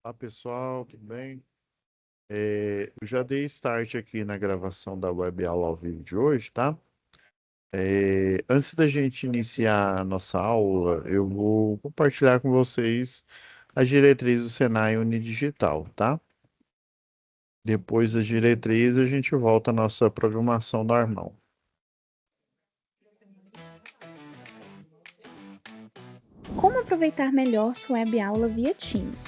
Olá pessoal, tudo bem? Eu já dei start aqui na gravação da web aula ao vivo de hoje, tá? Antes da gente iniciar a nossa aula, eu vou compartilhar com vocês as diretrizes do Senai Unidigital, tá? Depois das diretrizes, a gente volta à nossa programação normal. Como aproveitar melhor sua web aula via Teams?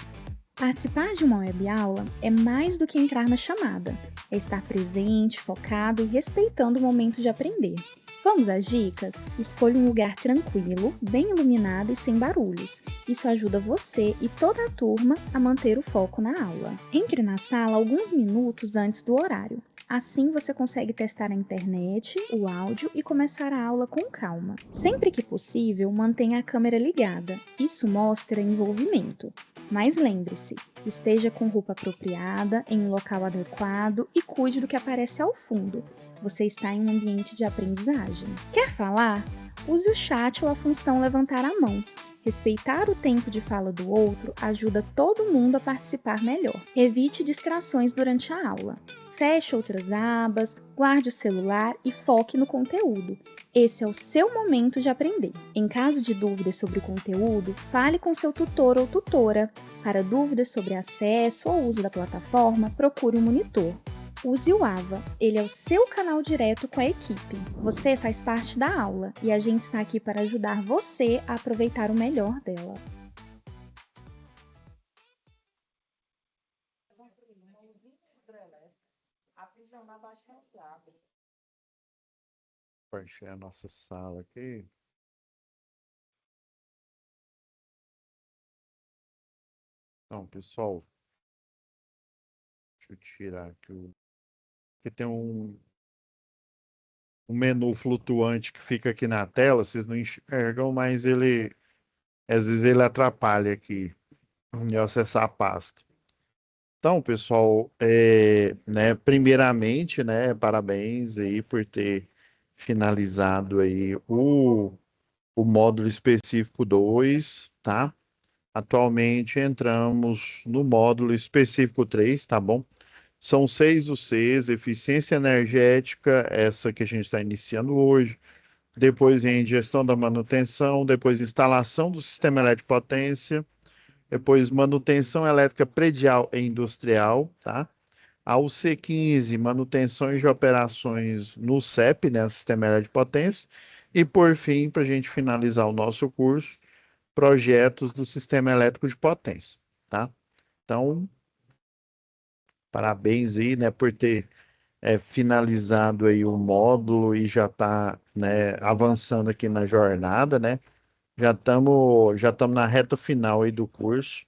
Participar de uma web aula é mais do que entrar na chamada, é estar presente, focado e respeitando o momento de aprender. Vamos às dicas? Escolha um lugar tranquilo, bem iluminado e sem barulhos. Isso ajuda você e toda a turma a manter o foco na aula. Entre na sala alguns minutos antes do horário. Assim você consegue testar a internet, o áudio e começar a aula com calma. Sempre que possível, mantenha a câmera ligada. Isso mostra envolvimento. Mas lembre-se, esteja com roupa apropriada, em um local adequado e cuide do que aparece ao fundo. Você está em um ambiente de aprendizagem. Quer falar? Use o chat ou a função levantar a mão. Respeitar o tempo de fala do outro ajuda todo mundo a participar melhor. Evite distrações durante a aula. Feche outras abas, guarde o celular e foque no conteúdo. Esse é o seu momento de aprender. Em caso de dúvidas sobre o conteúdo, fale com seu tutor ou tutora. Para dúvidas sobre acesso ou uso da plataforma, procure um monitor. Use o AVA, ele é o seu canal direto com a equipe. Você faz parte da aula e a gente está aqui para ajudar você a aproveitar o melhor dela. Compartilhar a nossa sala aqui. Então, pessoal, deixa eu tirar aqui o... Porque tem um menu flutuante que fica aqui na tela, vocês não enxergam, mas ele, às vezes ele atrapalha aqui em acessar a pasta. Então, pessoal, né, primeiramente, né, parabéns aí por ter finalizado aí o módulo específico 2, tá? Atualmente entramos no módulo específico 3, tá bom? São 6 os Cs: eficiência energética, essa que a gente está iniciando hoje, depois em gestão da manutenção, depois instalação do sistema elétrico de potência, depois manutenção elétrica predial e industrial, tá? A UC15, manutenções de operações no CEP, né, Sistema Elétrico de Potência, e por fim, para a gente finalizar o nosso curso, projetos do Sistema Elétrico de Potência, tá? Então, parabéns aí, né, por ter finalizado aí o módulo e já está, né, avançando aqui na jornada, né? Já estamos na reta final aí do curso.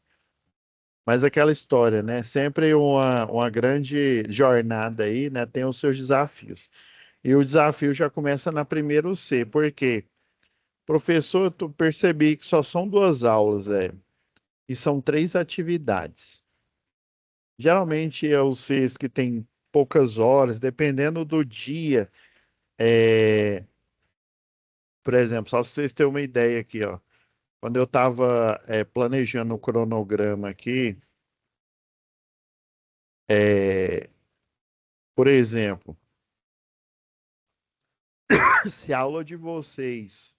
Mas aquela história, né? Sempre uma grande jornada aí, né? Tem os seus desafios. E o desafio já começa na primeira C, porque, professor, eu percebi que só são 2 aulas, e são 3 atividades. Geralmente é os Cs que tem poucas horas, dependendo do dia. É, por exemplo, só para vocês terem uma ideia aqui, ó. Quando eu estava planejando o cronograma aqui, é, por exemplo, se a aula de vocês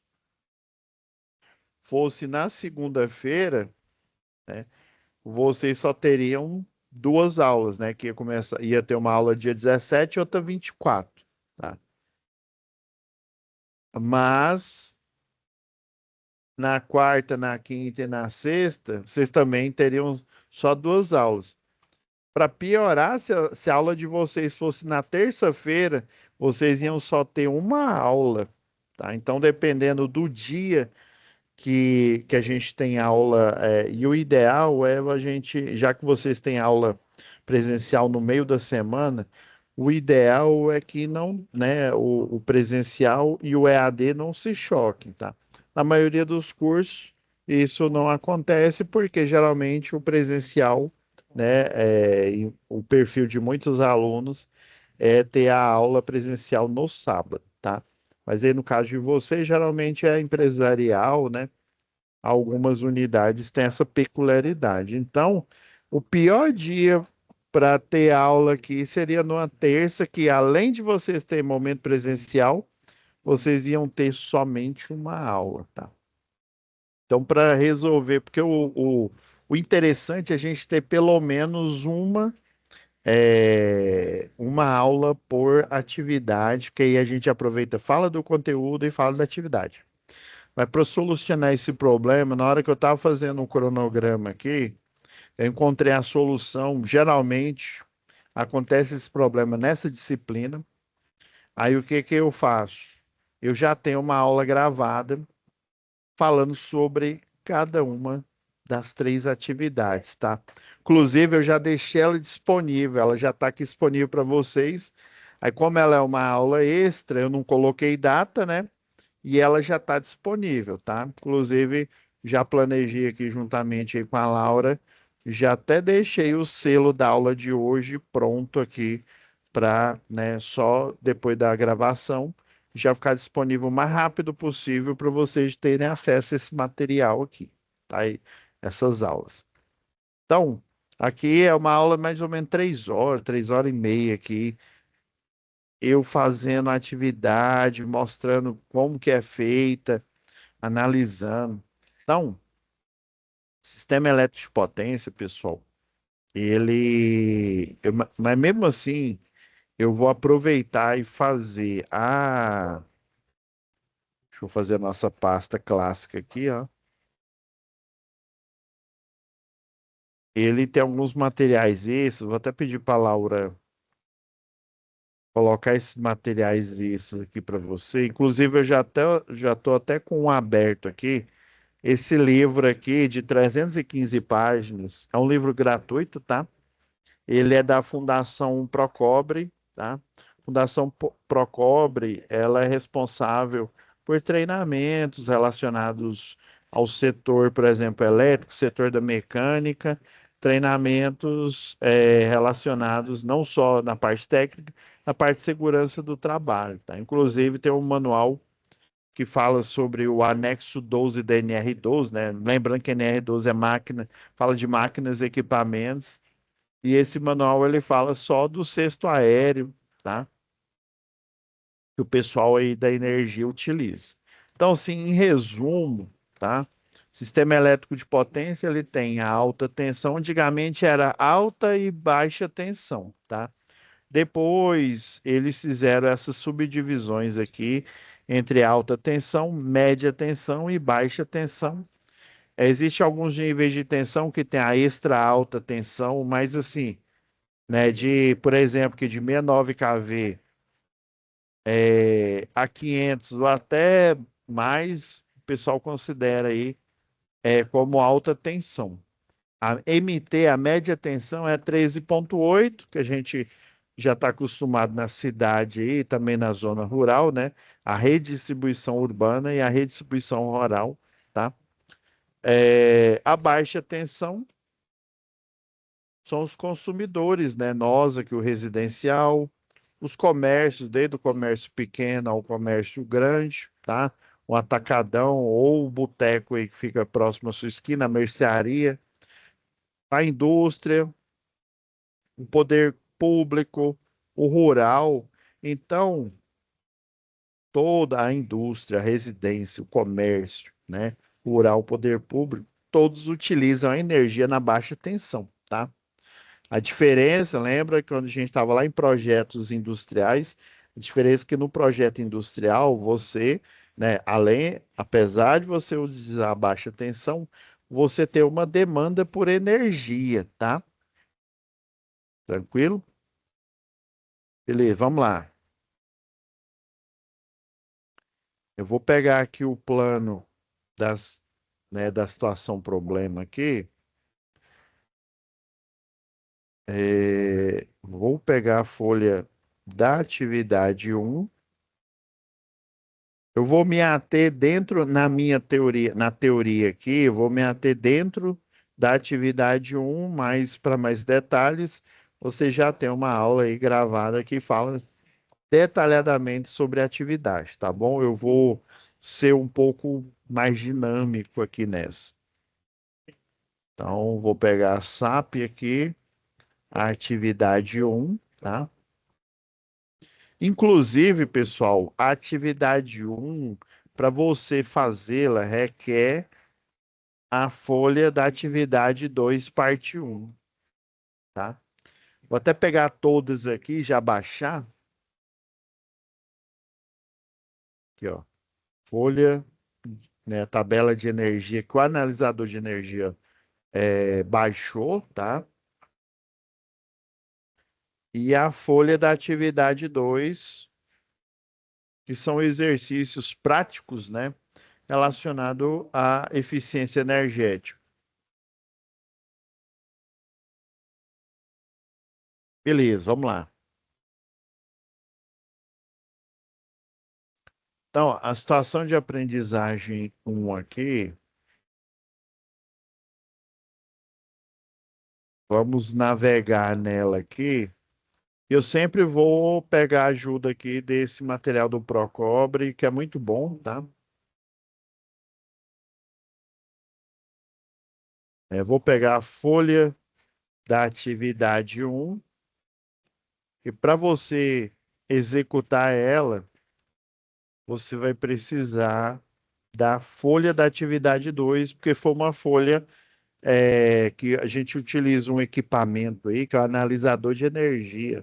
fosse na segunda-feira, né, vocês só teriam 2 aulas, né? Que ia ter uma aula dia 17 e outra 24, tá? Mas na quarta, na quinta e na sexta, vocês também teriam só 2 aulas. Para piorar, se a aula de vocês fosse na terça-feira, vocês iam só ter uma aula, tá? Então, dependendo do dia que a gente tem aula, e o ideal é a gente, já que vocês têm aula presencial no meio da semana, o ideal é que não, né, o presencial e o EAD não se choquem, tá? Na maioria dos cursos, isso não acontece porque geralmente o presencial, né, e o perfil de muitos alunos é ter a aula presencial no sábado, tá? Mas aí no caso de você, geralmente é empresarial, né? Algumas unidades têm essa peculiaridade. Então, O pior dia para ter aula aqui seria numa terça, que além de vocês terem momento presencial, vocês iam ter somente uma aula, tá? Então, para resolver, porque o interessante é a gente ter pelo menos uma aula por atividade, que aí a gente aproveita, fala do conteúdo e fala da atividade. Mas para solucionar esse problema, na hora que eu estava fazendo um cronograma aqui, eu encontrei a solução. Geralmente acontece esse problema nessa disciplina. Aí o que que eu faço? Eu já tenho uma aula gravada falando sobre cada uma das três atividades, tá? Inclusive, eu já deixei ela disponível, ela já está aqui disponível para vocês. Aí, como ela é uma aula extra, eu não coloquei data, né? E ela já está disponível, tá? Inclusive, já planejei aqui juntamente aí com a Laura, já até deixei o selo da aula de hoje pronto aqui para, né, só depois da gravação já ficar disponível o mais rápido possível para vocês terem acesso a esse material aqui, tá? Aí, essas aulas. Então, aqui é uma aula mais ou menos 3 horas, 3 horas e meia aqui, eu fazendo a atividade, mostrando como que é feita, analisando. Então, sistema elétrico de potência, pessoal, mas mesmo assim, eu vou aproveitar e fazer deixa eu fazer a nossa pasta clássica aqui, ó. Ele tem alguns materiais esses, vou até pedir para a Laura colocar esses materiais esses aqui para você. Inclusive, eu já estou até com um aberto aqui. Esse livro aqui, de 315 páginas, é um livro gratuito, tá? Ele é da Fundação Procobre, tá? Fundação Procobre, ela é responsável por treinamentos relacionados ao setor, por exemplo, elétrico, setor da mecânica, treinamentos relacionados não só na parte técnica, na parte de segurança do trabalho, tá? Inclusive tem um manual que fala sobre o anexo 12 da NR12, né? Lembrando que a NR12 é máquina, fala de máquinas e equipamentos, e esse manual ele fala só do cesto aéreo, tá? Que o pessoal aí da energia utiliza. Então, assim, em resumo, tá? Sistema elétrico de potência, ele tem a alta tensão. Antigamente era alta e baixa tensão, tá? Depois eles fizeram essas subdivisões aqui entre alta tensão, média tensão e baixa tensão. Existem alguns níveis de tensão que tem a extra alta tensão, mas assim, né, por exemplo, que de 69 kV a 500 ou até mais, o pessoal considera aí como alta tensão. A MT, a média tensão, é 13,8, que a gente já está acostumado na cidade e também na zona rural, né? A redistribuição urbana e a redistribuição rural, tá? A baixa tensão são os consumidores, né? Nós aqui, o residencial, os comércios, desde o comércio pequeno ao comércio grande, tá? O atacadão ou o boteco aí que fica próximo à sua esquina, a mercearia, a indústria, o poder público, o rural. Então, toda a indústria, a residência, o comércio, né, rural, o poder público, todos utilizam a energia na baixa tensão, tá? A diferença, lembra quando a gente estava lá em projetos industriais, a diferença é que no projeto industrial você, né, apesar de você utilizar a baixa tensão, você tem uma demanda por energia, tá? Tranquilo? Beleza, vamos lá. Eu vou pegar aqui o plano da situação problema aqui. Vou pegar a folha da atividade um. Eu vou me ater dentro, na minha teoria, na teoria aqui, eu vou me ater dentro da atividade um, mas para mais detalhes, você já tem uma aula aí gravada que fala detalhadamente sobre a atividade, tá bom? Eu vou ser um pouco mais dinâmico aqui nessa. Então, vou pegar a SAP aqui, a atividade um, tá? Inclusive, pessoal, a atividade um, para você fazê-la, requer a folha da atividade 2, parte um, tá? Vou até pegar todas aqui e já baixar. Aqui, ó. Folha, né, tabela de energia que o analisador de energia baixou, tá? E a folha da atividade 2, que são exercícios práticos, né, relacionado à eficiência energética. Beleza, vamos lá. Então, a situação de aprendizagem um aqui, vamos navegar nela aqui. Eu sempre vou pegar a ajuda aqui desse material do Procobre, que é muito bom, tá? Vou pegar a folha da atividade um e para você executar ela, você vai precisar da folha da atividade 2, porque foi uma folha que a gente utiliza um equipamento aí, que é o analisador de energia.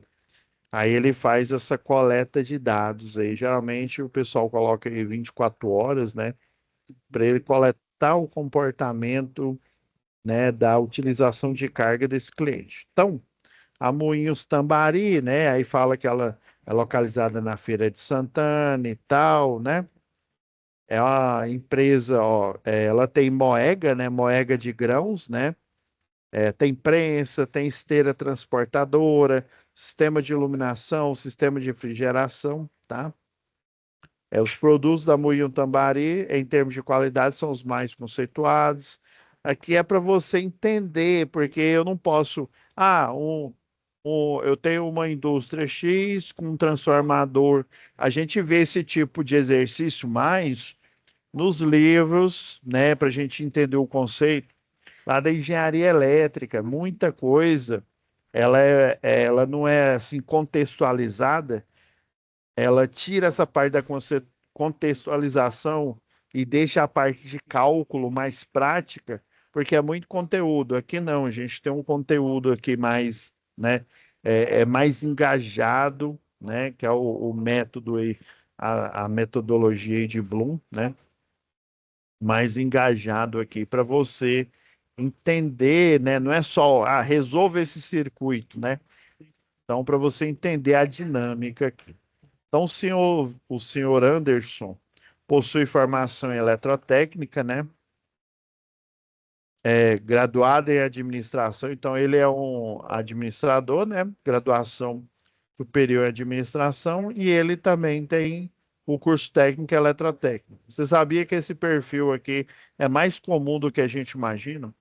Aí ele faz essa coleta de dados aí. Geralmente o pessoal coloca aí 24 horas, né? Para ele coletar o comportamento, né, da utilização de carga desse cliente. Então, a Moinhos Tambari, né? Aí fala que ela é localizada na Feira de Santana e tal, né? É uma empresa, ó, ela tem moega, né? Moega de grãos, né? Tem prensa, tem esteira transportadora, sistema de iluminação, sistema de refrigeração, tá? Os produtos da Moinho Tambari, em termos de qualidade, são os mais conceituados. Aqui é para você entender, porque eu não posso. Ah, eu tenho uma indústria X com um transformador. A gente vê esse tipo de exercício mais nos livros, né, para a gente entender o conceito lá da engenharia elétrica, muita coisa. Ela não é assim contextualizada, ela tira essa parte da contextualização e deixa a parte de cálculo mais prática, porque é muito conteúdo. Aqui não, a gente tem um conteúdo aqui mais, né, é mais engajado, né, que é o método aí, a metodologia aí de Bloom, né, mais engajado aqui para você entender, né, não é só, resolva esse circuito, né, então para você entender a dinâmica aqui. Então, o senhor Anderson possui formação em eletrotécnica, né? Graduado em administração, então ele é um administrador, né? Graduação superior em administração e ele também tem o curso técnico em eletrotécnica. Você sabia que esse perfil aqui é mais comum do que a gente imagina?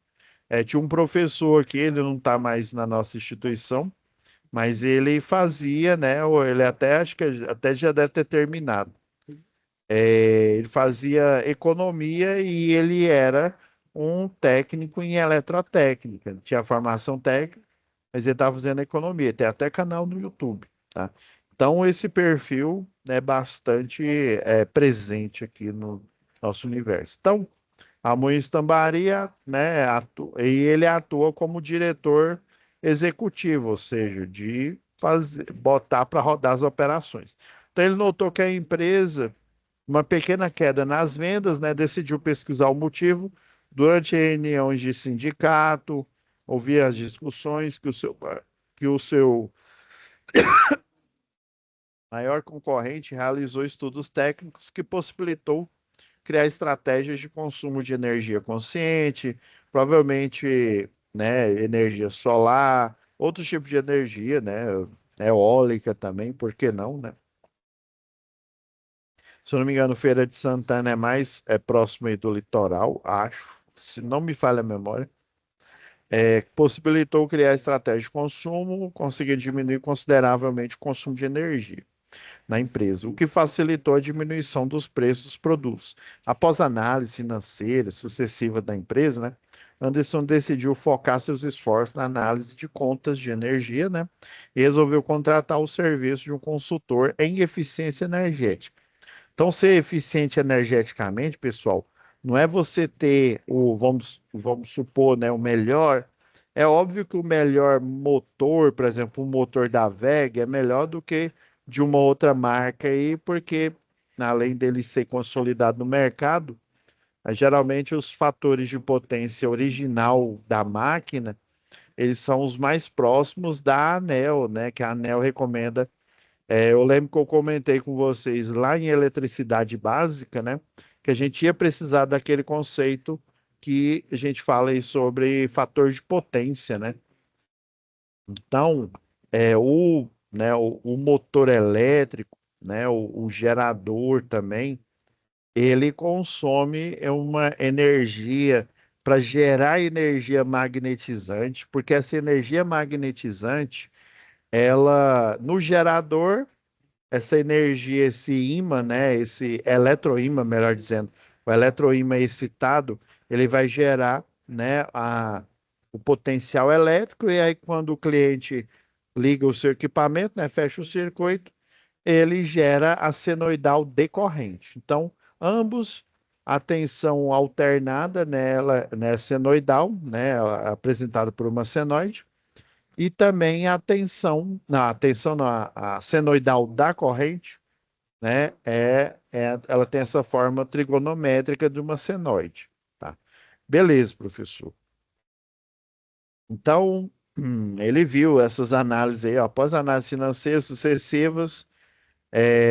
Tinha um professor aqui, ele não está mais na nossa instituição, mas ele fazia, né? Ou ele até acho que até já deve ter terminado. Ele fazia economia e ele era um técnico em eletrotécnica. Ele tinha formação técnica, mas ele estava fazendo economia. Tem até canal no YouTube, tá? Então, esse perfil é bastante presente aqui no nosso universo. Então, a Muniz Tambaria, né, e ele atua como diretor executivo, ou seja, de fazer, botar para rodar as operações. Então, ele notou que a empresa uma pequena queda nas vendas, né? Decidiu pesquisar o motivo durante reuniões de sindicato, ouvir as discussões que o seu maior concorrente realizou estudos técnicos que possibilitou criar estratégias de consumo de energia consciente, provavelmente, né, energia solar, outros tipos de energia, né, eólica também, por que não, né? Se eu não me engano, Feira de Santana é próximo aí do litoral, acho, se não me falha a memória. Possibilitou criar estratégia de consumo, conseguir diminuir consideravelmente o consumo de energia na empresa, o que facilitou a diminuição dos preços dos produtos. Após análise financeira sucessiva da empresa, né, Anderson decidiu focar seus esforços na análise de contas de energia, né? E resolveu contratar o serviço de um consultor em eficiência energética. Então, ser eficiente energeticamente, pessoal, não é você ter vamos supor, né, o melhor. É óbvio que o melhor motor, por exemplo, o motor da WEG é melhor do que de uma outra marca aí, porque além dele ser consolidado no mercado, geralmente os fatores de potência original da máquina, eles são os mais próximos da ANEL, né, que a ANEL recomenda. Eu lembro que eu comentei com vocês lá em eletricidade básica, né? Que a gente ia precisar daquele conceito que a gente fala aí sobre fator de potência, né? Então, o motor elétrico, né? O gerador também, ele consome uma energia para gerar energia magnetizante, porque essa energia magnetizante, ela, no gerador, essa energia, esse ímã, né, esse eletroímã, melhor dizendo, o eletroímã excitado, ele vai gerar, né, o potencial elétrico, e aí quando o cliente liga o seu equipamento, né, fecha o circuito, ele gera a senoidal decorrente. Então, ambos, a tensão alternada nela, né, senoidal, né, apresentada por uma senoide, e também a tensão não, a senoidal da corrente, né, ela tem essa forma trigonométrica de uma senoide, tá? Beleza, professor. Então, ele viu essas análises aí, ó, após análises financeiras sucessivas,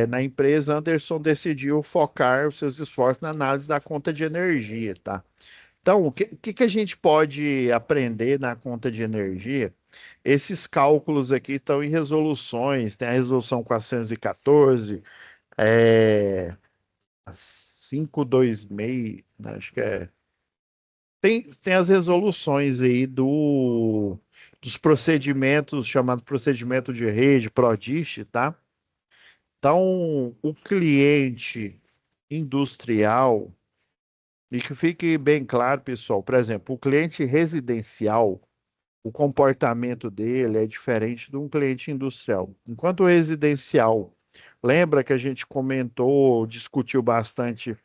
na empresa, Anderson decidiu focar os seus esforços na análise da conta de energia, tá? Então, o que a gente pode aprender na conta de energia? Esses cálculos aqui estão em resoluções, tem a resolução 414, é, 526, né, acho que é. Tem as resoluções aí dos procedimentos, chamado procedimento de rede, PRODIST, tá? Então, o cliente industrial, e que fique bem claro, pessoal, por exemplo, o cliente residencial, o comportamento dele é diferente de um cliente industrial. Enquanto o residencial, lembra que a gente comentou, discutiu bastante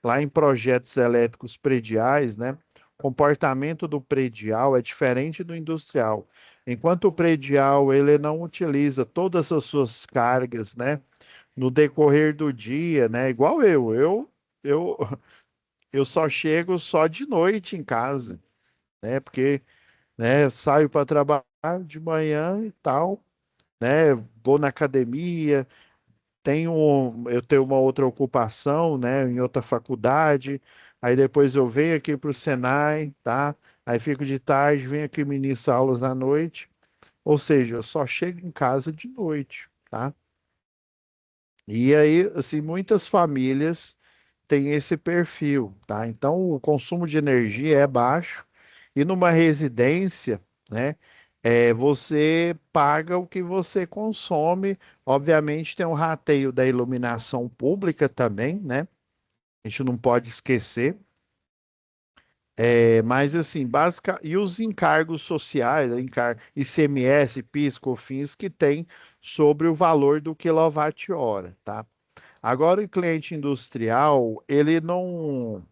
lá em projetos elétricos prediais, né? O comportamento do predial é diferente do industrial. Enquanto o predial ele não utiliza todas as suas cargas, né? No decorrer do dia, né? Igual eu, eu só chego só de noite em casa, né? Porque, né, saio para trabalhar de manhã e tal, né? Vou na academia, eu tenho uma outra ocupação, né? Em outra faculdade. Aí depois eu venho aqui para o Senai, tá? Aí fico de tarde, venho aqui ministro aulas à noite. Ou seja, eu só chego em casa de noite, tá? E aí, assim, muitas famílias têm esse perfil, tá? Então, o consumo de energia é baixo e numa residência, né, você paga o que você consome. Obviamente, tem um rateio da iluminação pública também, né? A gente não pode esquecer. Mas assim, e os encargos sociais, ICMS, PIS, COFINS que tem sobre o valor do quilowatt-hora, tá? Agora, o cliente industrial, ele não,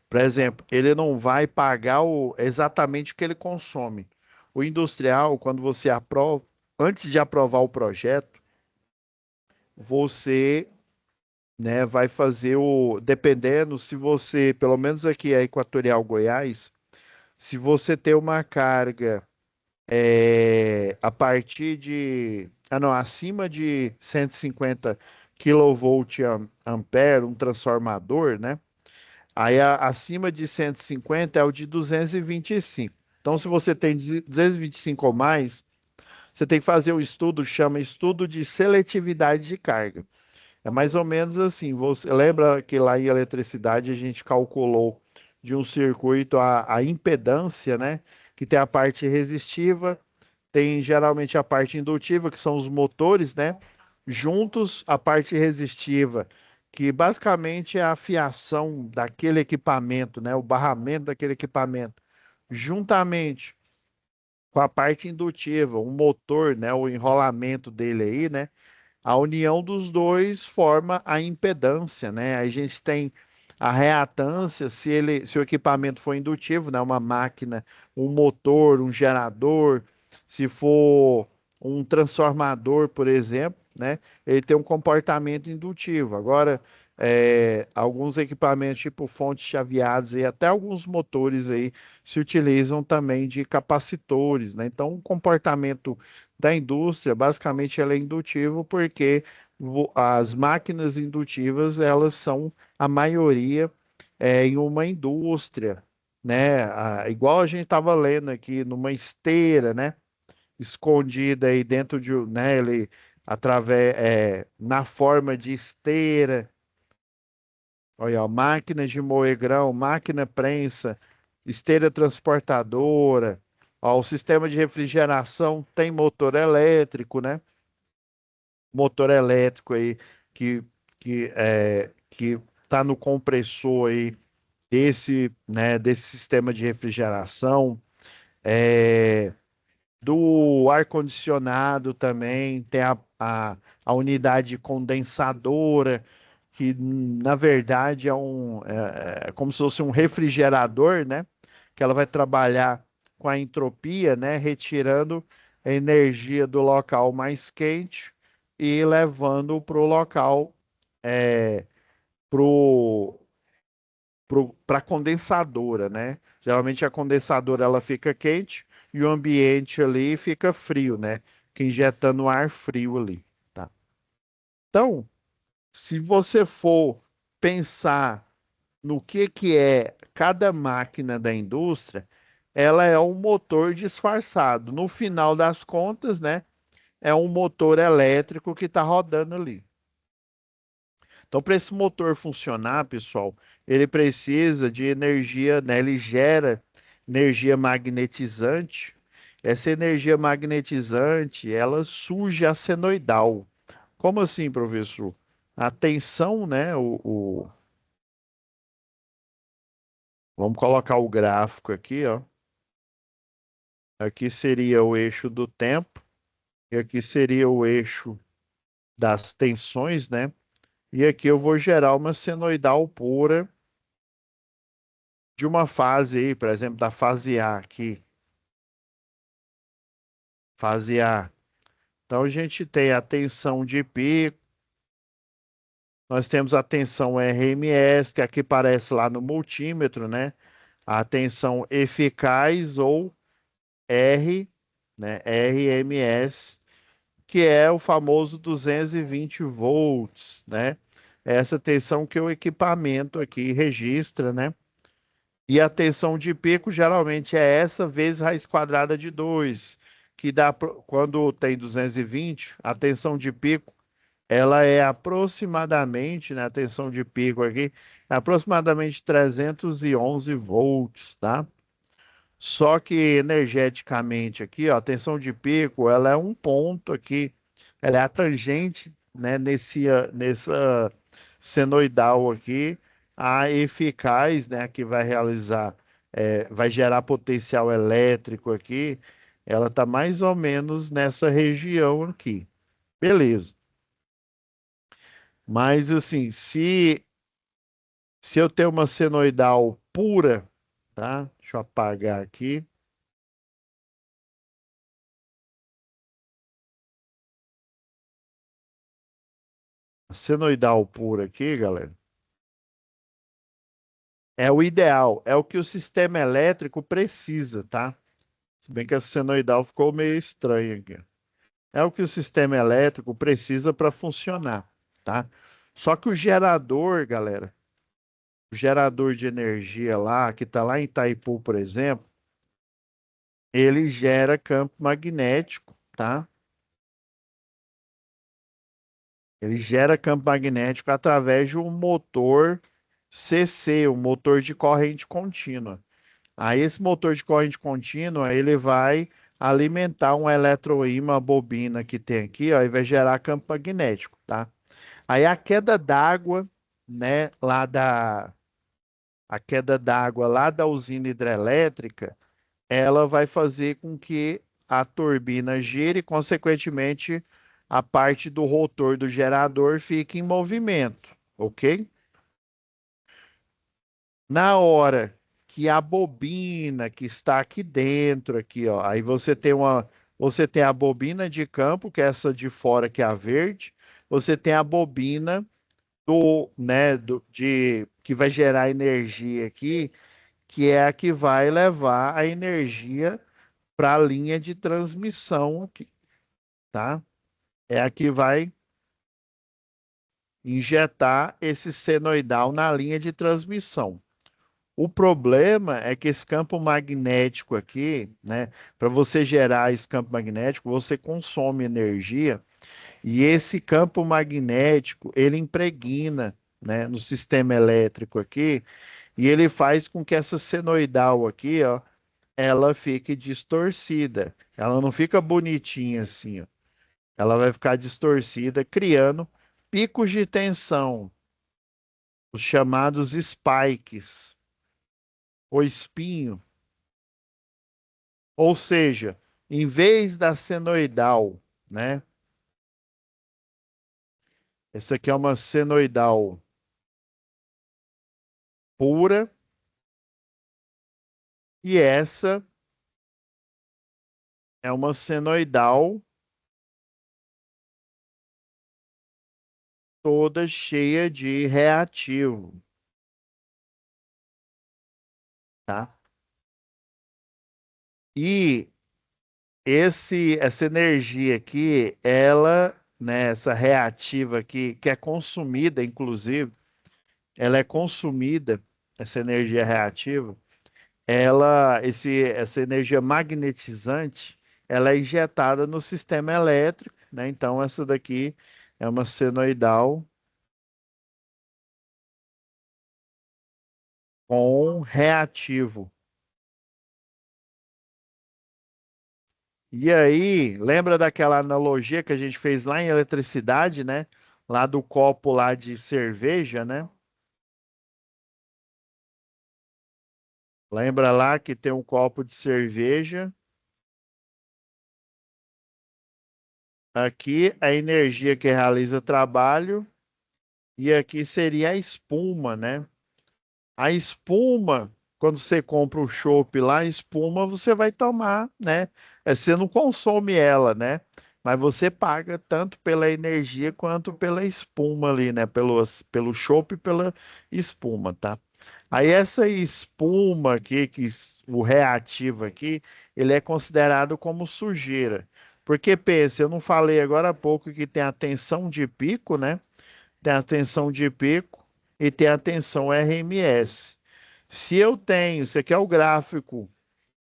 por exemplo, ele não vai pagar exatamente o que ele consome. O industrial, quando você aprova, antes de aprovar o projeto, você, né, vai fazer dependendo se você, pelo menos aqui é Equatorial Goiás, se você tem uma carga a partir não, acima de 150 kV ampere, um transformador, né? Aí acima de 150 é o de 225. Então, se você tem 225 ou mais, você tem que fazer um estudo, chama estudo de seletividade de carga. É mais ou menos assim. Você lembra que lá em eletricidade a gente calculou de um circuito a impedância, né? Que tem a parte resistiva, tem geralmente a parte indutiva, que são os motores, né? Juntos, a parte resistiva, que basicamente é a fiação daquele equipamento, né? O barramento daquele equipamento, juntamente com a parte indutiva, o motor, né? O enrolamento dele aí, né? A união dos dois forma a impedância, né? A gente tem a reatância se o equipamento for indutivo, né? Uma máquina, um motor, um gerador, se for um transformador, por exemplo, né? Ele tem um comportamento indutivo. Agora, alguns equipamentos, tipo fontes chaveadas e até alguns motores aí se utilizam também de capacitores, né? Então, o comportamento da indústria, basicamente, ela é indutivo porque as máquinas indutivas, elas são a maioria em uma indústria, né? Igual a gente estava lendo aqui, numa esteira, né? Escondida aí dentro de, né? Ele através, na forma de esteira. Olha, ó, máquina de moer grão, máquina prensa, esteira transportadora. Ó, o sistema de refrigeração tem motor elétrico, né? Motor elétrico aí que está no compressor aí desse sistema de refrigeração. É, do ar-condicionado também, tem a unidade condensadora, que na verdade é como se fosse um refrigerador, né? Que ela vai trabalhar com a entropia, né? Retirando a energia do local mais quente e levando para o local, para a condensadora, né? Geralmente a condensadora ela fica quente e o ambiente ali fica frio, né? Que injetando ar frio ali, tá? Então, se você for pensar no que é cada máquina da indústria, ela é um motor disfarçado. No final das contas, né? É um motor elétrico que está rodando ali. Então, para esse motor funcionar, pessoal, ele precisa de energia, né? Ele gera energia magnetizante. Essa energia magnetizante, ela surge a senoidal. Como assim, professor? A tensão, né? Vamos colocar o gráfico aqui, ó. Aqui seria o eixo do tempo e aqui seria o eixo das tensões, né? E aqui eu vou gerar uma senoidal pura de uma fase aí, por exemplo, da fase A aqui. Fase A. Então a gente tem a tensão de pico, nós temos a tensão RMS, que aqui aparece lá no multímetro, né? A tensão eficaz ou R, né? RMS, que é o famoso 220 volts, né? Essa tensão que o equipamento aqui registra, né? E a tensão de pico geralmente é essa vezes raiz quadrada de 2, que dá quando tem 220, a tensão de pico, ela é aproximadamente, né, a tensão de pico aqui, é aproximadamente 311 volts, tá? Só que energeticamente aqui, ó, a tensão de pico, ela é um ponto aqui, ela é a tangente, né, nessa senoidal aqui, a eficaz, né, que vai realizar, vai gerar potencial elétrico aqui, ela está mais ou menos nessa região aqui. Beleza. Mas assim, se eu tenho uma senoidal pura, tá? Deixa eu apagar aqui. Senoidal pura aqui, galera, é o ideal, é o que o sistema elétrico precisa, tá? Se bem que essa senoidal ficou meio estranha aqui. É o que o sistema elétrico precisa para funcionar, tá? Só que o gerador, galera, o gerador de energia lá, que está lá em Itaipu, por exemplo, ele gera campo magnético, tá? Ele gera campo magnético através de um motor CC, um motor de corrente contínua. Aí esse motor de corrente contínua, ele vai alimentar um eletroímã, bobina que tem aqui, ó, e vai gerar campo magnético, tá? Aí a queda d'água né, a queda d'água lá da usina hidrelétrica, ela vai fazer com que a turbina gire e, consequentemente, a parte do rotor do gerador fique em movimento, ok? Na hora que a bobina que está aqui dentro, aqui, ó, aí você tem a bobina de campo, que é essa de fora, que é a verde, você tem a bobina que vai gerar energia aqui, que é a que vai levar a energia para a linha de transmissão aqui, tá? É a que vai injetar esse senoidal na linha de transmissão. O problema é que esse campo magnético aqui, né, para você gerar esse campo magnético, você consome energia e esse campo magnético, ele impregna, né, no sistema elétrico aqui e ele faz com que essa senoidal aqui, ó, ela fique distorcida. Ela não fica bonitinha assim, ó. Ela vai ficar distorcida, criando picos de tensão, os chamados spikes, ou espinho. Ou seja, em vez da senoidal, né? Essa aqui é uma senoidal pura e essa é uma senoidal toda cheia de reativo, tá? E essa energia aqui, ela, né, essa reativa aqui, que é consumida, inclusive, ela é consumida, essa energia reativa, essa energia magnetizante, ela é injetada no sistema elétrico, né? Então, essa daqui é uma senoidal com reativo. E aí, lembra daquela analogia que a gente fez lá em eletricidade, né? Lá do copo lá de cerveja, né? Lembra lá que tem um copo de cerveja. Aqui a energia que realiza trabalho e aqui seria a espuma, né? A espuma, quando você compra o chopp lá, a espuma você vai tomar, né? Você não consome ela, né? Mas você paga tanto pela energia quanto pela espuma ali, né? Pelo chopp e pela espuma, tá? Aí essa espuma aqui, o reativo aqui, ele é considerado como sujeira. Porque pensa, eu não falei agora há pouco que tem a tensão de pico, né? Tem a tensão de pico e tem a tensão RMS. Se eu tenho, isso aqui é o gráfico,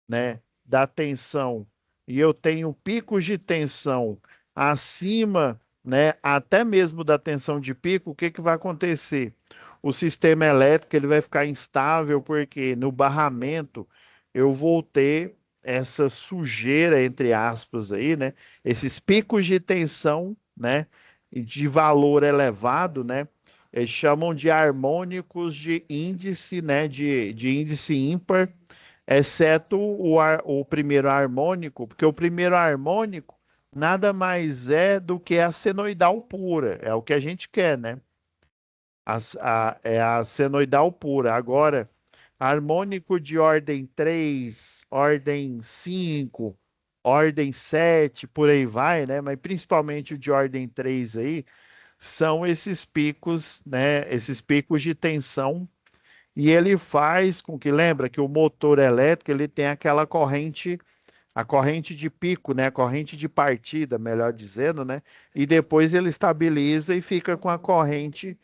né, da tensão, e eu tenho picos de tensão acima, né, até mesmo da tensão de pico, o que que vai acontecer? O sistema elétrico ele vai ficar instável porque no barramento eu vou ter essa sujeira entre aspas aí, né? Esses picos de tensão, né, e de valor elevado, né? Eles chamam de harmônicos de índice, né, de índice ímpar, exceto o primeiro harmônico, porque o primeiro harmônico nada mais é do que a senoidal pura, é o que a gente quer, né? É a senoidal pura. Agora, harmônico de ordem 3, ordem 5, ordem 7, por aí vai, né? Mas principalmente o de ordem 3 aí, são esses picos, né? Esses picos de tensão e ele faz com que, lembra que o motor elétrico, ele tem aquela corrente, a corrente de pico, né? A corrente de partida, melhor dizendo, né? E depois ele estabiliza e fica com a corrente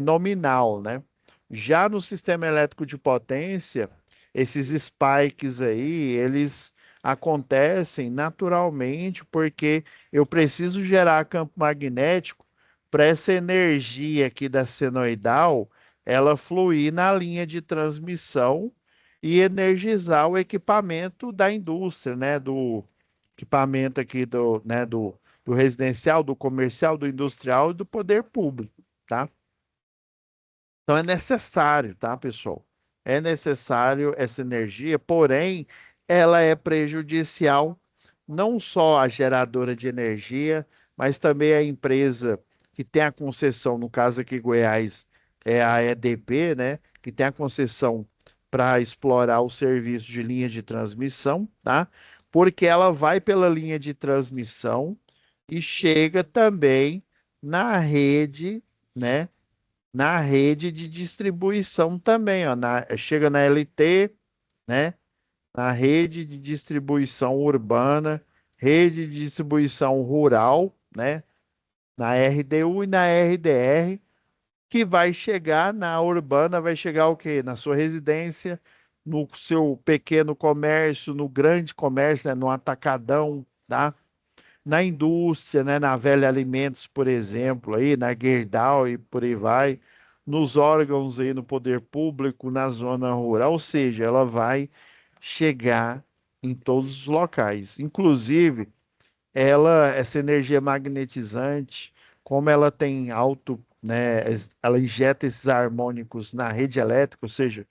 nominal, né? Já no sistema elétrico de potência, esses spikes aí, eles acontecem naturalmente porque eu preciso gerar campo magnético para essa energia aqui da senoidal ela fluir na linha de transmissão e energizar o equipamento da indústria, né? Do equipamento aqui do residencial, do comercial, do industrial e do poder público, tá? Então é necessário, tá, pessoal? É necessário essa energia, porém, ela é prejudicial não só à geradora de energia, mas também à empresa que tem a concessão, no caso aqui Goiás, é a EDP, né, que tem a concessão para explorar o serviço de linha de transmissão, tá? Porque ela vai pela linha de transmissão e chega também na rede, né? Na rede de distribuição também, ó, chega na LT, né? Na rede de distribuição urbana, rede de distribuição rural, né? Na RDU e na RDR, que vai chegar na urbana, vai chegar o quê? Na sua residência, no seu pequeno comércio, no grande comércio, né? No atacadão, tá? Na indústria, né, na Velha Alimentos, por exemplo, aí, na Gerdau e por aí vai, nos órgãos aí no poder público, na zona rural, ou seja, ela vai chegar em todos os locais. Inclusive, essa energia magnetizante, como ela tem alto, né, ela injeta esses harmônicos na rede elétrica, ou seja,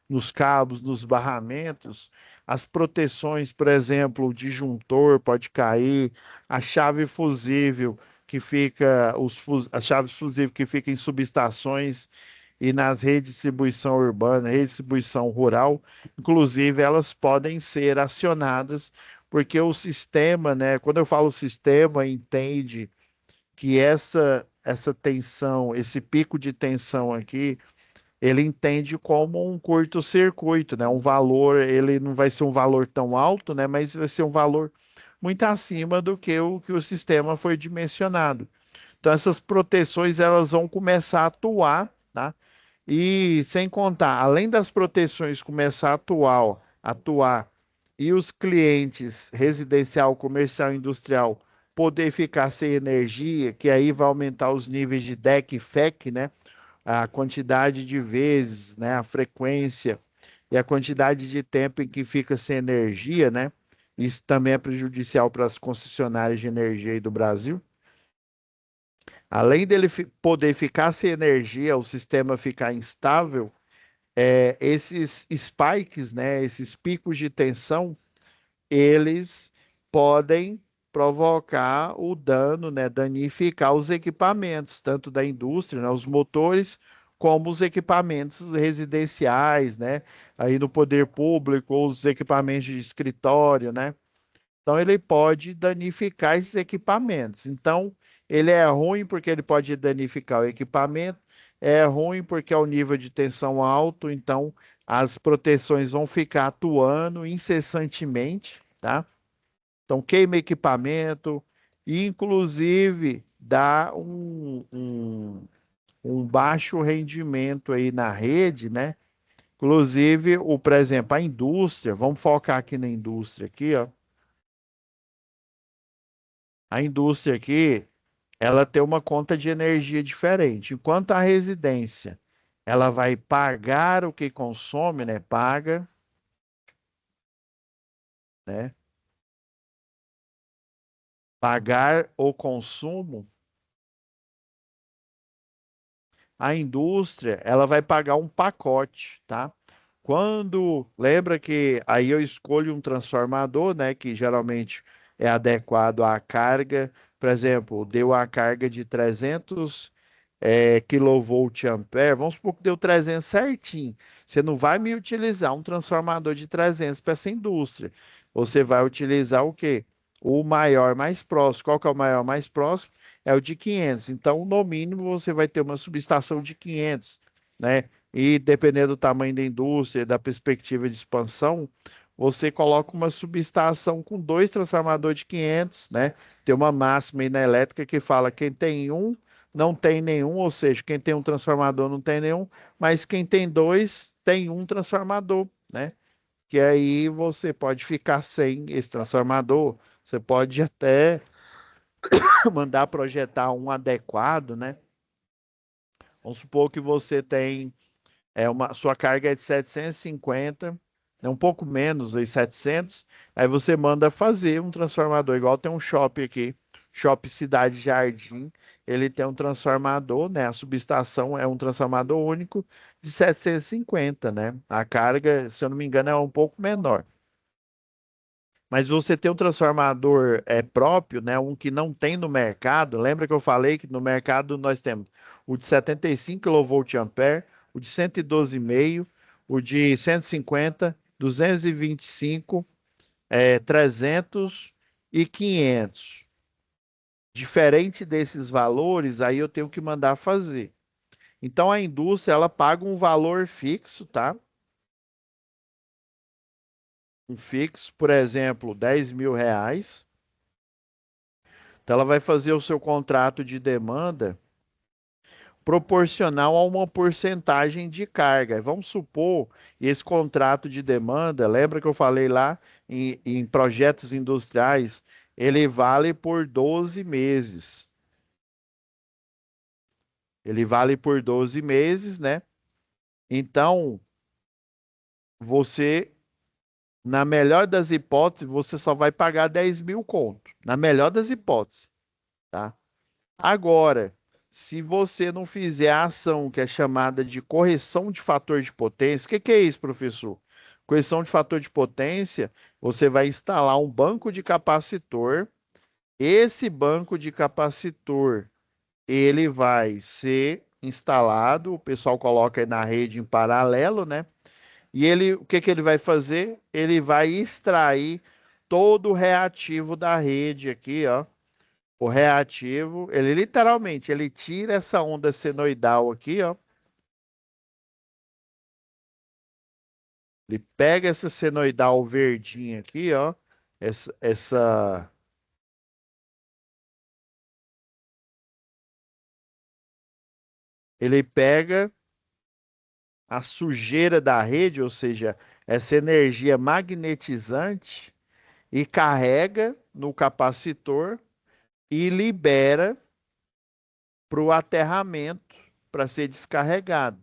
nos cabos, nos barramentos, as proteções, por exemplo, o disjuntor pode cair, a chave fusível que fica, as chaves fusíveis que ficam em subestações e nas redes de distribuição urbana, rede de distribuição rural, inclusive elas podem ser acionadas, porque o sistema, né, quando eu falo sistema, entende que essa tensão, esse pico de tensão aqui, ele entende como um curto-circuito, né? Um valor, ele não vai ser um valor tão alto, né? Mas vai ser um valor muito acima do que o sistema foi dimensionado. Então, essas proteções, elas vão começar a atuar, tá? E sem contar, além das proteções começar a atuar e os clientes residencial, comercial, industrial poder ficar sem energia, que aí vai aumentar os níveis de DEC e FEC, né? A quantidade de vezes, né, a frequência e a quantidade de tempo em que fica sem energia, né? Isso também é prejudicial para as concessionárias de energia aí do Brasil. Além dele poder ficar sem energia, o sistema ficar instável, esses spikes, né, esses picos de tensão, eles podem provocar o dano, né, danificar os equipamentos, tanto da indústria, né, os motores, como os equipamentos residenciais, né, aí no poder público, ou os equipamentos de escritório, né? Então ele pode danificar esses equipamentos. Então ele é ruim porque ele pode danificar o equipamento, é ruim porque é o nível de tensão alto, então as proteções vão ficar atuando incessantemente, tá? Então, queima equipamento, e inclusive dá um baixo rendimento aí na rede, né? Inclusive, por exemplo, a indústria, vamos focar aqui na indústria aqui, ó. A indústria aqui, ela tem uma conta de energia diferente. Enquanto a residência, ela vai pagar o que consome, né? Paga, né? Pagar o consumo. A indústria, ela vai pagar um pacote, tá? Quando, lembra que aí eu escolho um transformador, né, que geralmente é adequado à carga, por exemplo, deu a carga de 300 kV-ampere, vamos supor que deu 300 certinho. Você não vai me utilizar um transformador de 300 para essa indústria. Você vai utilizar o quê? O maior mais próximo. Qual que é o maior mais próximo? É o de 500. Então, no mínimo, você vai ter uma subestação de 500, né? E dependendo do tamanho da indústria, da perspectiva de expansão, você coloca uma subestação com dois transformadores de 500, né? Tem uma máxima aí na elétrica que fala quem tem um não tem nenhum, ou seja, quem tem um transformador não tem nenhum, mas quem tem dois tem um transformador, né? Que aí você pode ficar sem esse transformador, você pode até mandar projetar um adequado, né? Vamos supor que você tem sua carga é de 750, é um pouco menos aí 700, aí você manda fazer um transformador igual tem um shopping aqui. Shopping Cidade Jardim, ele tem um transformador, né? A subestação é um transformador único de 750, né? A carga, se eu não me engano, é um pouco menor. Mas você tem um transformador próprio, né? Um que não tem no mercado. Lembra que eu falei que no mercado nós temos o de 75 kVA, o de 112,5, o de 150, 225, 300 e 500. Diferente desses valores, aí eu tenho que mandar fazer. Então a indústria ela paga um valor fixo, tá? Um fixo, por exemplo, R$ 10.000. Então ela vai fazer o seu contrato de demanda proporcional a uma porcentagem de carga. Vamos supor, esse contrato de demanda, lembra que eu falei lá em projetos industriais, ele vale por 12 meses. Ele vale por 12 meses, né? Então, você, na melhor das hipóteses, você só vai pagar 10.000 conto. Na melhor das hipóteses, tá? Agora, se você não fizer a ação que é chamada de correção de fator de potência, o que que é isso, professor? Correção de fator de potência, você vai instalar um banco de capacitor. Esse banco de capacitor, ele vai ser instalado, o pessoal coloca aí na rede em paralelo, né? E ele, o que que ele vai fazer? Ele vai extrair todo o reativo da rede aqui, ó. O reativo, ele literalmente, ele tira essa onda senoidal aqui, ó. Ele pega essa senoidal verdinha aqui, ó. Essa, ele pega a sujeira da rede, ou seja, essa energia magnetizante e carrega no capacitor e libera para o aterramento para ser descarregado.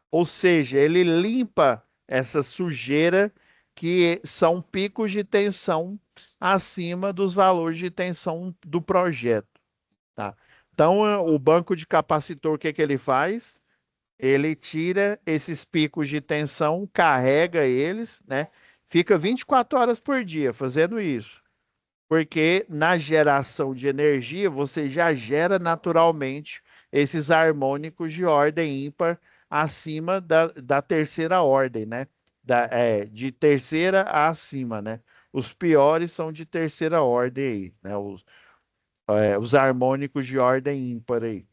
Ou seja, ele limpa essa sujeira que são picos de tensão acima dos valores de tensão do projeto, tá? Então, o banco de capacitor, o que que ele faz? Ele tira esses picos de tensão, carrega eles, né? Fica 24 horas por dia fazendo isso. Porque na geração de energia você já gera naturalmente esses harmônicos de ordem ímpar acima da terceira ordem, né? De terceira a acima, né? Os piores são de terceira ordem aí, né? Os harmônicos de ordem ímpar aí.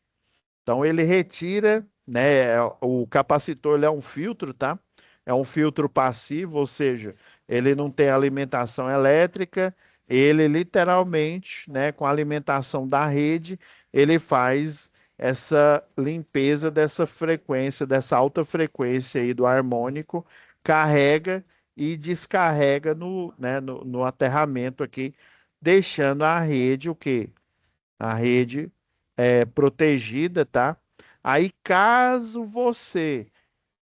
Então ele retira, né? O capacitor ele é um filtro, tá? É um filtro passivo, ou seja, ele não tem alimentação elétrica, ele literalmente, né, com a alimentação da rede, ele faz essa limpeza dessa frequência, dessa alta frequência aí do harmônico, carrega e descarrega no aterramento aqui, deixando a rede o quê? A rede protegida, tá? Aí, caso você,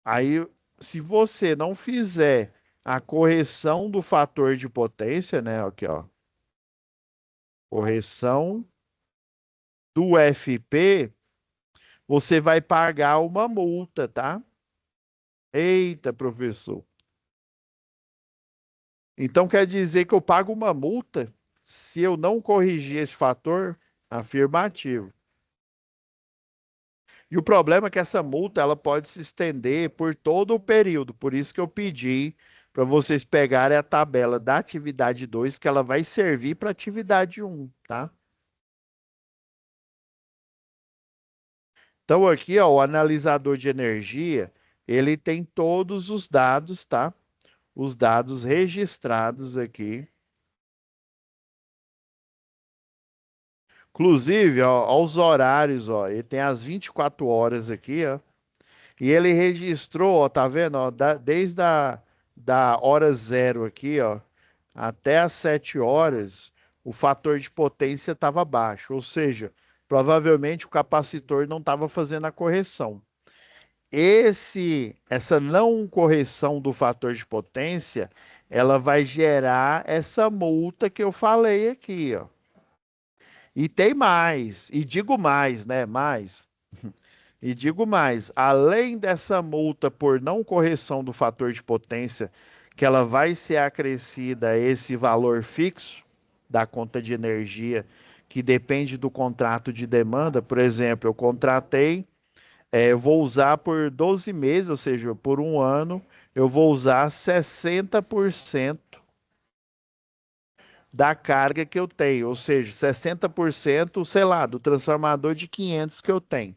aí, se você não fizer a correção do fator de potência, né? Aqui, ó, correção do FP, você vai pagar uma multa, tá? Eita, professor. Então quer dizer que eu pago uma multa se eu não corrigir esse fator? Afirmativo. E o problema é que essa multa ela pode se estender por todo o período. Por isso que eu pedi para vocês pegarem a tabela da atividade 2, que ela vai servir para a atividade 1, tá? Então aqui, ó, o analisador de energia, ele tem todos os dados, tá? Os dados registrados aqui. Inclusive, ó, os horários, ó, ele tem as 24 horas aqui, ó. E ele registrou, ó, tá vendo, ó, desde da hora zero aqui, ó, até as 7 horas, o fator de potência estava baixo, ou seja, provavelmente o capacitor não estava fazendo a correção. Essa não correção do fator de potência, ela vai gerar essa multa que eu falei aqui, ó. E tem mais, e digo mais, né? Mais. E digo mais, além dessa multa por não correção do fator de potência, que ela vai ser acrescida a esse valor fixo da conta de energia, que depende do contrato de demanda. Por exemplo, eu contratei, eu vou usar por 12 meses, ou seja, por um ano, eu vou usar 60% da carga que eu tenho, ou seja, 60%, sei lá, do transformador de 500 que eu tenho.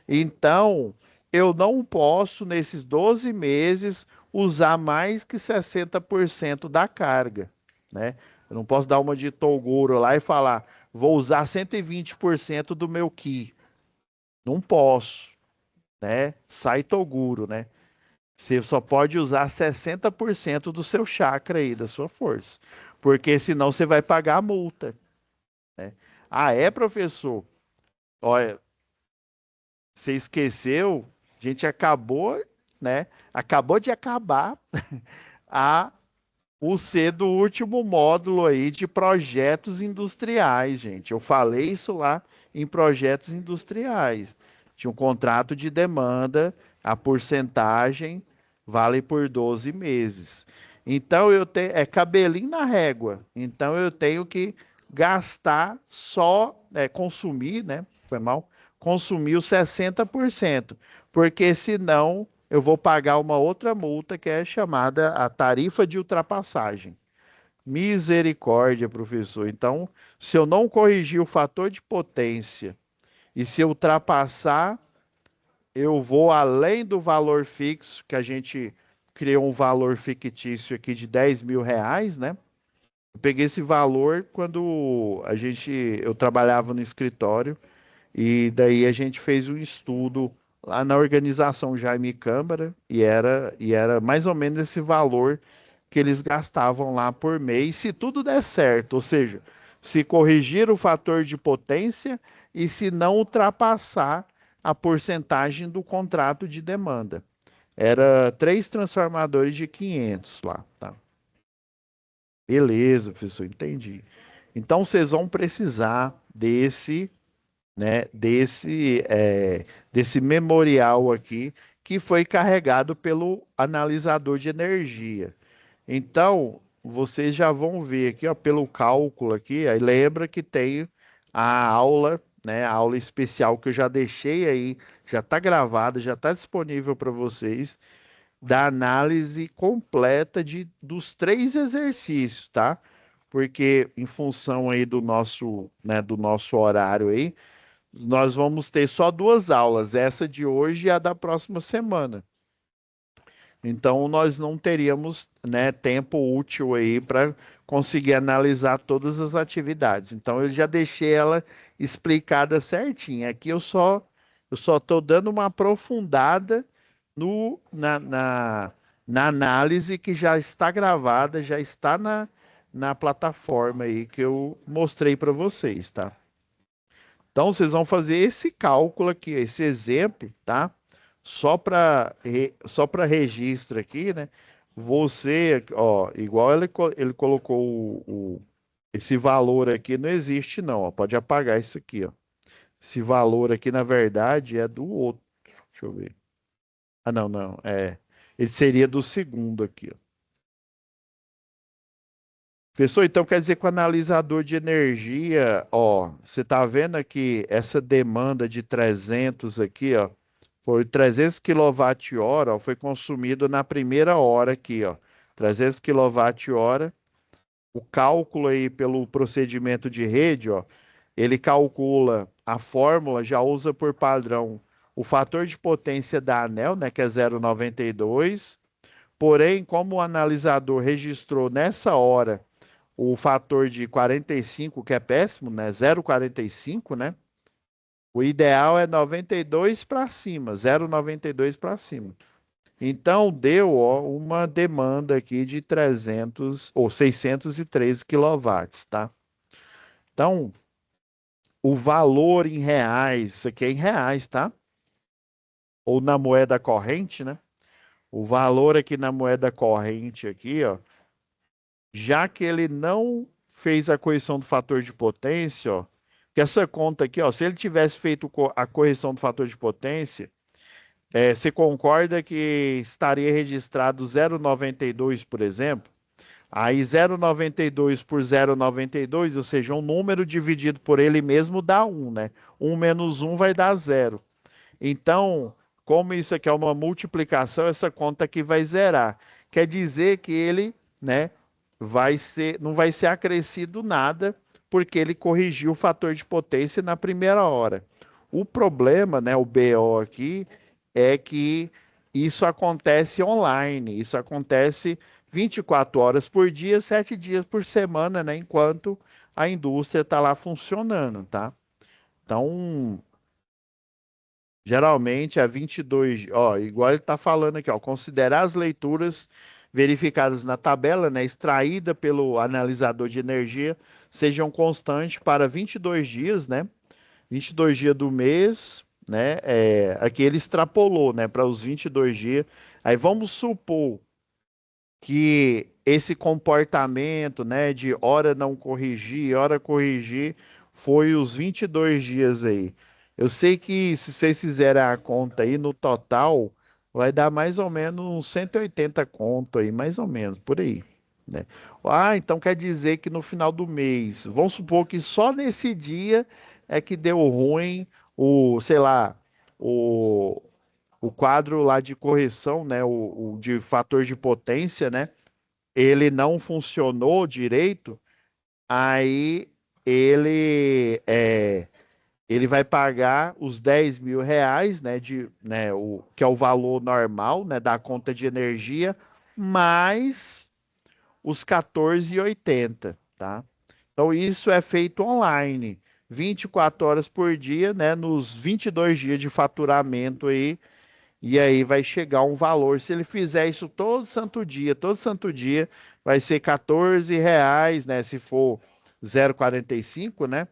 Então, eu não posso, nesses 12 meses, usar mais que 60% da carga, né? Eu não posso dar uma de Toguro lá e falar, vou usar 120% do meu Ki. Não posso, né? Sai Toguro, né? Você só pode usar 60% do seu chakra aí, da sua força. Porque senão você vai pagar a multa, né? Ah, é, professor? Olha, você esqueceu? A gente acabou, né? Acabou de acabar a o C do último módulo aí de projetos industriais, gente. Eu falei isso lá em projetos industriais. Tinha um contrato de demanda, a porcentagem vale por 12 meses. Então eu tenho, é cabelinho na régua. Então eu tenho que gastar só, consumir, né? Foi mal, consumir os 60%, porque senão eu vou pagar uma outra multa que é chamada a tarifa de ultrapassagem. Misericórdia, professor. Então, se eu não corrigir o fator de potência e se eu ultrapassar, eu vou além do valor fixo, que a gente criou um valor fictício aqui de R$ 10.000, né? Eu peguei esse valor quando eu trabalhava no escritório e daí a gente fez um estudo lá na organização Jaime Câmara e era mais ou menos esse valor que eles gastavam lá por mês, se tudo der certo, ou seja, se corrigir o fator de potência e se não ultrapassar a porcentagem do contrato de demanda. Era 3 transformadores de 500 lá, tá? Beleza, professor, entendi. Então vocês vão precisar desse, né, desse memorial aqui que foi carregado pelo analisador de energia. Então, vocês já vão ver aqui, ó, pelo cálculo aqui, aí lembra que tem a aula, né, a aula especial que eu já deixei aí, já está gravada, já está disponível para vocês, da análise completa dos 3 exercícios, tá? Porque em função aí do nosso horário aí, nós vamos ter só 2 aulas, essa de hoje e a da próxima semana. Então, nós não teríamos, né, tempo útil aí para conseguir analisar todas as atividades. Então, eu já deixei ela explicada certinha. Aqui eu só estou dando uma aprofundada na análise que já está gravada, já está na plataforma aí que eu mostrei para vocês, tá? Então, vocês vão fazer esse cálculo aqui, esse exemplo, tá? Só para registro aqui, né? Você, ó, igual ele colocou esse valor aqui, não existe não, ó. Pode apagar isso aqui, ó. Esse valor aqui, na verdade, é do outro. Deixa eu ver. Ah, não, não. Ele seria do segundo aqui, ó. Professor, então quer dizer que o analisador de energia, ó, você está vendo aqui essa demanda de 300 aqui, ó, foi 300 kWh, ó, foi consumido na primeira hora aqui, ó, 300 kWh. O cálculo aí pelo procedimento de rede, ó, ele calcula a fórmula, já usa por padrão o fator de potência da ANEEL, né, que é 0,92. Porém, como o analisador registrou nessa hora o fator de 45, que é péssimo, né? 0,45, né? O ideal é 92 para cima, 0,92 para cima. Então, deu, ó, uma demanda aqui de 300 ou 613 quilowatts, tá? Então, o valor em reais, isso aqui é em reais, tá? Ou na moeda corrente, né? O valor aqui na moeda corrente aqui, ó, já que ele não fez a correção do fator de potência, ó, que essa conta aqui, ó, se ele tivesse feito a correção do fator de potência, você concorda que estaria registrado 0,92, por exemplo? Aí 0,92 por 0,92, ou seja, um número dividido por ele mesmo dá 1, né? 1 menos 1 vai dar 0. Então, como isso aqui é uma multiplicação, essa conta aqui vai zerar. Quer dizer que ele, né, não vai ser acrescido nada, porque ele corrigiu o fator de potência na primeira hora. O problema, né, o BO aqui, é que isso acontece online, isso acontece 24 horas por dia, 7 dias por semana, né, enquanto a indústria está lá funcionando, tá? Então, geralmente é 22, ó, igual ele está falando aqui, ó, considerar as leituras verificadas na tabela, né, extraída pelo analisador de energia, sejam constantes para 22 dias, né, 22 dias do mês, né, aqui ele extrapolou, né, para os 22 dias. Aí vamos supor que esse comportamento, né, de hora não corrigir, hora corrigir, foi os 22 dias aí. Eu sei que se vocês fizerem a conta aí, no total, vai dar mais ou menos uns 180 conto aí, mais ou menos, por aí, né? Ah, então quer dizer que no final do mês, vamos supor que só nesse dia é que deu ruim sei lá, o, o quadro lá de correção, né, o de fator de potência, né, ele não funcionou direito, aí ele vai pagar os 10 mil reais, né, que é o valor normal, né, da conta de energia, mais os 14,80, tá? Então, isso é feito online, 24 horas por dia, né, nos 22 dias de faturamento aí, e aí vai chegar um valor. Se ele fizer isso todo santo dia, vai ser 14 reais, né? Se for 0,45, né?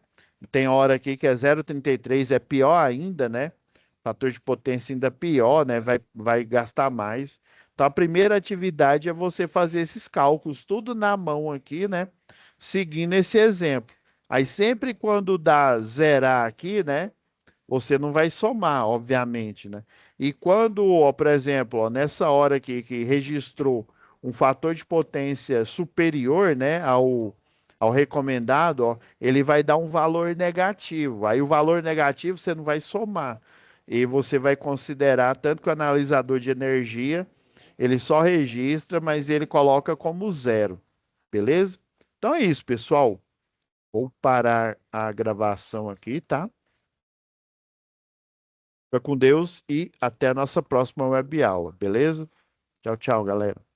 Tem hora aqui que é 0,33, é pior ainda, né? Fator de potência ainda pior, né? Vai gastar mais. Então, a primeira atividade é você fazer esses cálculos, tudo na mão aqui, né? Seguindo esse exemplo. Aí, sempre quando dá zerar aqui, né? Você não vai somar, obviamente, né? E quando, ó, por exemplo, ó, nessa hora aqui que registrou um fator de potência superior, né, ao recomendado, ó, ele vai dar um valor negativo. Aí o valor negativo você não vai somar. E você vai considerar, tanto que o analisador de energia, ele só registra, mas ele coloca como zero. Beleza? Então é isso, pessoal. Vou parar a gravação aqui, tá? Fica com Deus e até a nossa próxima web aula, beleza? Tchau, tchau, galera.